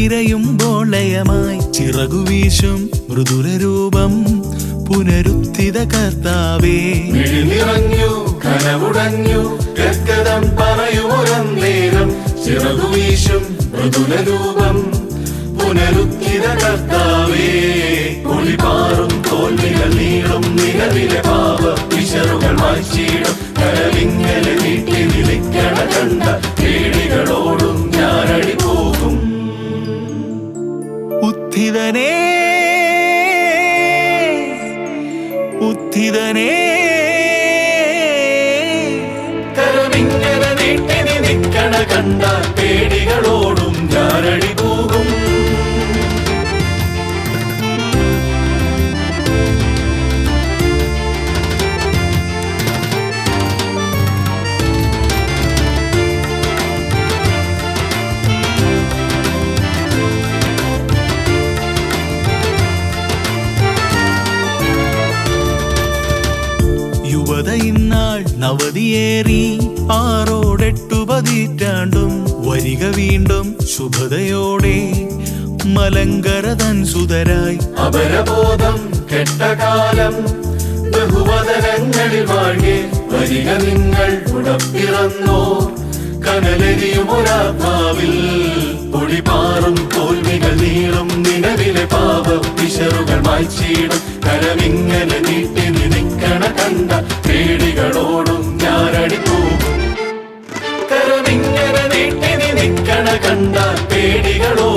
തിരയുമ്പോൾ ലയമായി ചിറകുവീശും മൃദുലരൂപം പുനരുത്ഥിത കർത്താവേ. നിറഞ്ഞു കനവുടഞ്ഞു ഗദ്ഗതം പറയുമൊരന്നേരം ചിറകുവീശും മൃദുലരൂപം പുനരുത്ഥിത കർത്താവേ. ഒളിപാറും തോൽവികൾ നീളും നിലവിലെ പാപ വിശറുകൾ മായ്ച്ചിടും കരവിങ്ങനെ നീട്ടി നിൽക്കണ കണ്ട പേടികളോടും ഞാനടി പോകും. ഉത്ഥിതനേ ഉത്ഥിതനേ കരവിങ്ങനെ നീട്ടി നിൽക്കണ കണ്ട പേടികളോടും ഞാനടി പോകും. യുവത ഇന്നാൾ നവതിയേറി 6 പതിറ്റാണ്ടും വരിക വീണ്ടും ശുഭതയോടെ മലങ്കര തൻ സുതരായി. അപരബോധം കെട്ടകാലം ബഹുവദനങ്ങളിൽ വാഴെ വരിക നിങ്ങൾ ഉടപ്പിറന്നോ കനലെരിയുമൊരാത്മാവിൽ. പൊടിപാറും തോൽവികൾ നീളും നിലവിലെ പാപ വിശറുകൾ മായ്ച്ചിടും കരമിങ്ങനെ നീട്ടി നിൽക്കണ കണ്ട പേടികളോടും ഞാനടി പോകും. കരമിങ്ങനെ നീട്ടി നിൽക്കണ കണ്ട പേടികളോടും